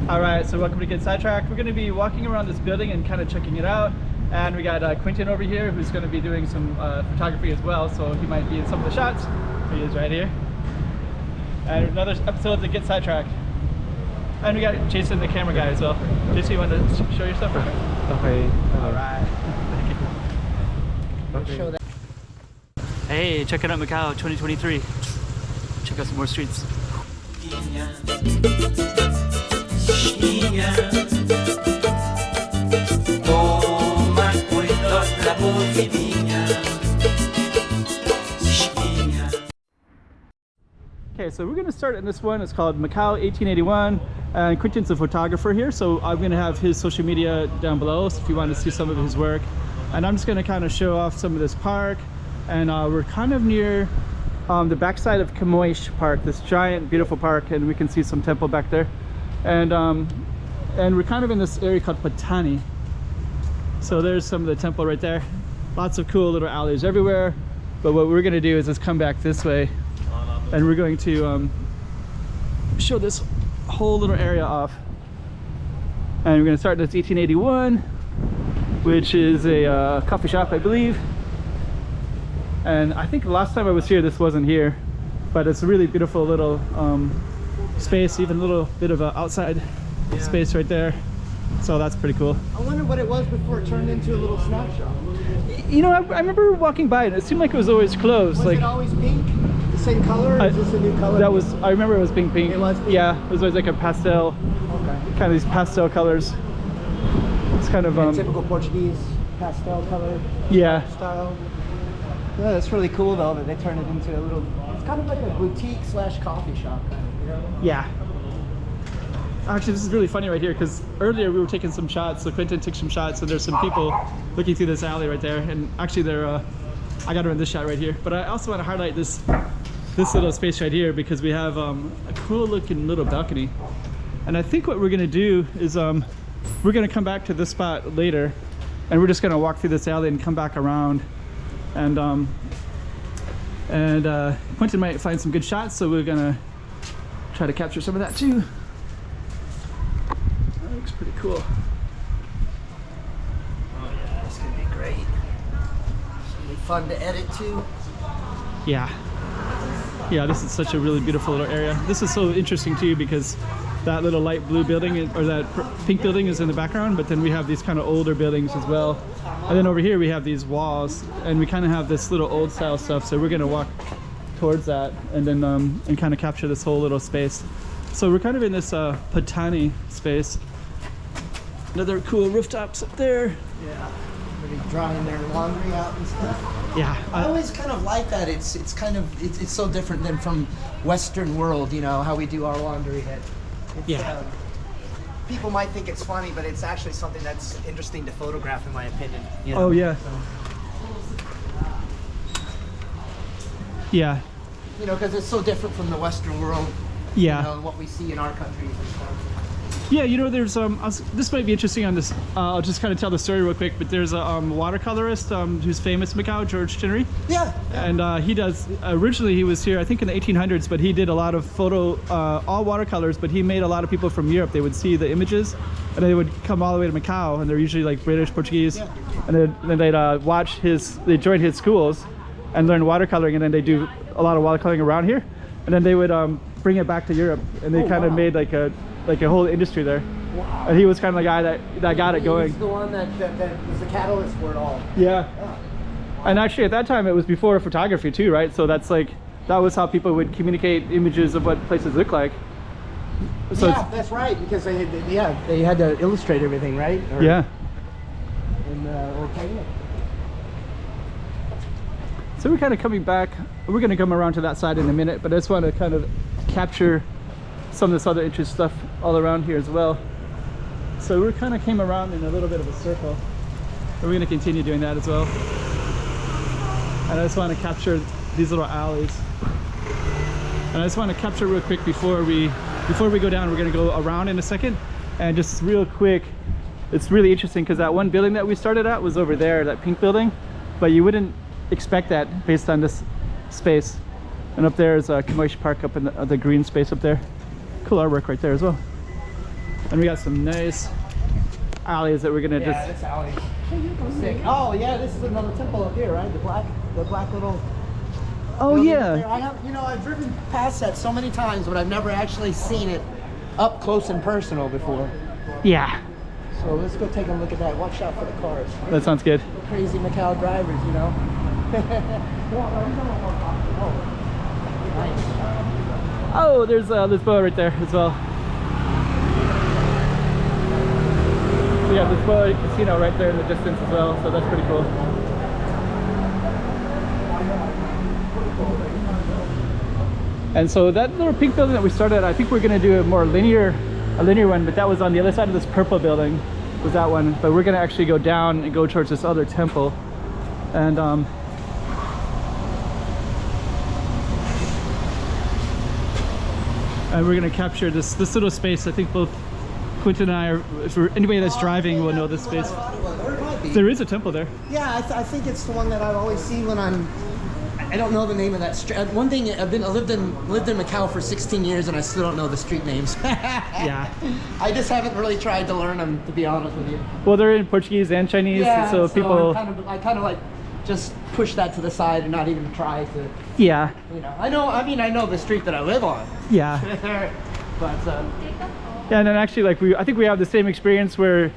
Alright, so welcome to Get Sidetracked. We're going to be walking around this building and kind of checking it out. And we got Quentin over here who's going to be doing some photography as well, so he might be in some of the shots. He is right here. And another episode to Get Sidetracked. And we got Jason, the camera guy, as well. Jason, you want to show your stuff? Okay. Alright. Okay. Show that. Hey, check it out, Macau 2023. Check out some more streets. Okay, so we're going to start in this one. It's called Macau 1881, and Quentin's a photographer here, so I'm going to have his social media down below so if you want to see some of his work. And I'm just going to kind of show off some of this park, and we're kind of near the backside of Camões Park, this giant beautiful park, and we can see some temple back there. And we're kind of in this area called Patane. So there's some of the temple right there. Lots of cool little alleys everywhere, but what we're going to do is just come back this way, and we're going to show this whole little area off. And we're going to start this 1881, which is a coffee shop, I believe. And I think the last time I was here, this wasn't here, but it's a really beautiful little space, even a little bit of an outside space right there. So that's pretty cool. I wonder what it was before it turned into a little snack shop. You know, I remember walking by and it seemed like it was always closed. Was like, it always pink? The same color, or is this a new color? That was, I remember it was pink. It was pink? Yeah, it was always like a pastel, kind of these pastel colors. It's kind of typical Portuguese pastel color style. Yeah, that's really cool though that they turned it into a little, it's kind of like a boutique slash coffee shop kind of, you know? Yeah. Actually, this is really funny right here because earlier we were taking some shots, so Quentin took some shots, and there's some people looking through this alley right there, and actually they're I got her in this shot right here. But I also want to highlight this little space right here because we have a cool looking little balcony. And I think what we're gonna do is we're gonna come back to this spot later, and we're just gonna walk through this alley and come back around. And Quentin might find some good shots, so we're gonna try to capture some of that too. That looks pretty cool. Oh yeah, that's gonna be great. It's gonna be fun to edit too. Yeah, this is such a really beautiful little area. This is so interesting too because that little light blue building or that pink building is in the background, but then we have these kind of older buildings as well. And then over here we have these walls, and we kind of have this little old style stuff, so we're going to walk towards that and then and kind of capture this whole little space. So we're kind of in this Patane space. Another cool rooftops up there. Yeah, everybody drying their laundry out and stuff. Yeah, I always kind of like that. It's so different than from Western world, you know, how we do our laundry. People might think it's funny, but it's actually something that's interesting to photograph, in my opinion. You know? Oh yeah. Yeah. You know, because it's so different from the Western world. Yeah. You know, what we see in our countries and stuff. Yeah, you know, there's this might be interesting on this. I'll just kind of tell the story real quick. But there's a watercolorist who's famous in Macau, George Chinnery. Yeah. And he does. Originally, he was here, I think, in the 1800s. But he did a lot of all watercolors. But he made a lot of people from Europe. They would see the images, and they would come all the way to Macau, and they're usually like British, Portuguese, and then they'd watch they join his schools, and learn watercoloring, and then they do a lot of watercoloring around here, and then they would bring it back to Europe, and they kind of made like a whole industry there. Wow. And he was kind of the guy that got it going. He's the one that was the catalyst for it all. Yeah. And actually at that time it was before photography too, right? So that's like, that was how people would communicate images of what places look like. So yeah, that's right, because they had to illustrate everything, right? Yeah. Or paint it. So we're kind of coming back. We're going to come around to that side in a minute, but I just want to kind of capture some of this other interesting stuff all around here as well. So we kind of came around in a little bit of a circle. We're going to continue doing that as well. And I just want to capture these little alleys. And I just want to capture real quick before we go down. We're going to go around in a second, and just real quick, it's really interesting because that one building that we started at was over there, that pink building, but you wouldn't expect that based on this space. And up there is Camões Park up in the green space up there. Cool artwork right there as well. And we got some nice alleys that we're gonna Yeah, this alley. Sick. Oh yeah, this is another temple up here, right? The black little. Oh yeah. There. I have, you know, I've driven past that so many times, but I've never actually seen it up close and personal before. Yeah. So let's go take a look at that. Watch out for the cars. That sounds good. Crazy Macau drivers, you know. Nice. Oh, there's Lisboa right there as well. So yeah, Lisboa casino right there in the distance as well. So that's pretty cool. And so that little pink building that we started at, I think we're gonna do a more linear one, but that was on the other side of this purple building, was that one. But we're gonna actually go down and go towards this other temple. And we're gonna capture this little space. I think both Quentin and I are, for anybody that's driving will know this space. There is a temple there. Yeah, I think it's the one that I've always seen when I don't know the name of that street. One thing, I lived in Macau for 16 years and I still don't know the street names. Yeah. I just haven't really tried to learn them, to be honest with you. Well, they're in Portuguese and Chinese, Yeah, so people. I kind of like just push that to the side and not even try to. Yeah. You know, I know the street that I live on. Yeah. But yeah, and then actually, like I think we have the same experience where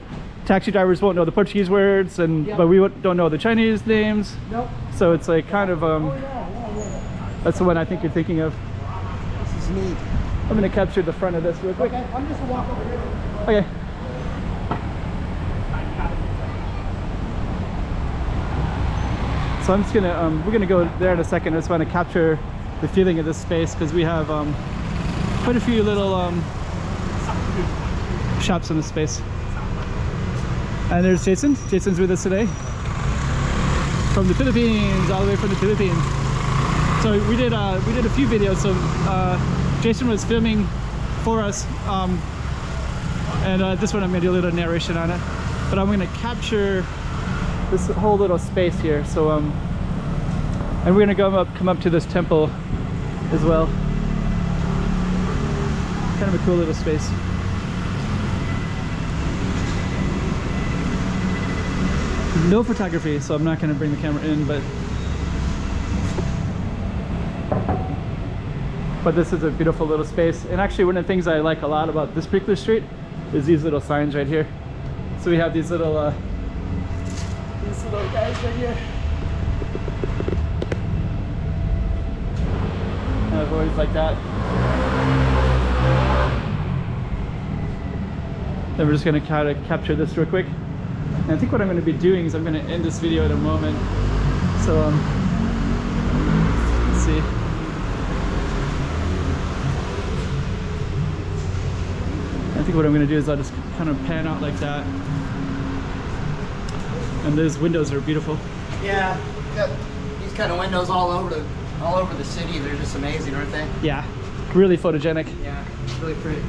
taxi drivers won't know the Portuguese words, and Yep. but we don't know the Chinese names. Nope. So it's like kind of Yeah. that's the one I think you're thinking of. This is neat. I'm gonna capture the front of this real quick. Okay, I'm just gonna walk over here. Okay. So I'm just gonna we're gonna go there in a second. I just want to capture the feeling of this space because we have quite a few little shops in this space. And there's Jason. Jason's with us today from the Philippines, all the way from the Philippines. So we did a few videos. So Jason was filming for us, and this one I'm gonna do a little narration on it. But I'm gonna capture this whole little space here. So and we're gonna come up to this temple as well. Kind of a cool little space. No photography, so I'm not going to bring the camera in, but this is a beautiful little space. And actually one of the things I like a lot about this particular street is these little signs right here. So we have these little guys right here. And I've always liked that. Then we're just going to kind of capture this real quick. And I think what I'm going to be doing is I'm going to end this video in a moment. So let's see. I think what I'm going to do is I'll just kind of pan out like that. And those windows are beautiful. Yeah, got these kind of windows all over the city. They're just amazing, aren't they? Yeah, really photogenic. Yeah, really pretty.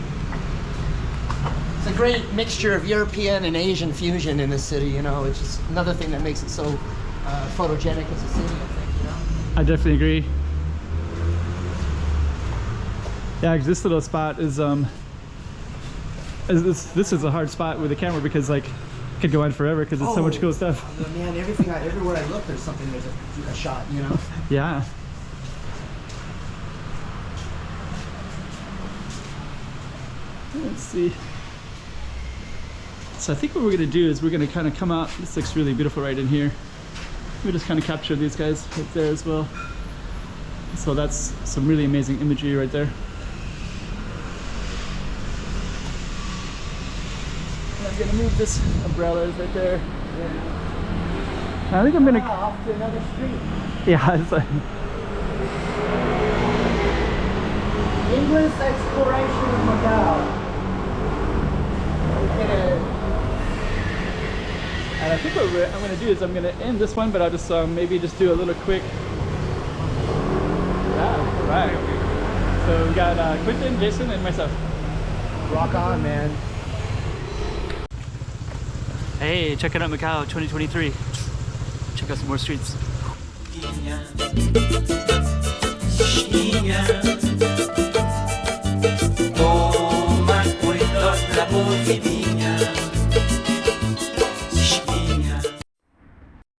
It's a great mixture of European and Asian fusion in this city, you know. It's just another thing that makes it so photogenic as a city, I think, you know. I definitely agree. Yeah, 'cause this little spot is this is a hard spot with the camera because like it could go on forever because it's so much cool stuff. Man, everywhere I look, there's something, there's a shot, you know. Yeah. Let's see. So I think what we're going to do is we're going to kind of come out. This looks really beautiful right in here. We just kind of capture these guys right there as well. So that's some really amazing imagery right there. And I'm going to move this umbrella right there. And I think I'm going to... off to another street. Yeah, it's like... English exploration of Macau. And I think what I'm going to do is I'm going to end this one, but I'll just maybe just do a little quick. Yeah, all right. So we got Quentin, Jason, and myself. Rock on, man. Hey, check it out, Macau 2023. Check out some more streets. Toma cuidado la corridinha.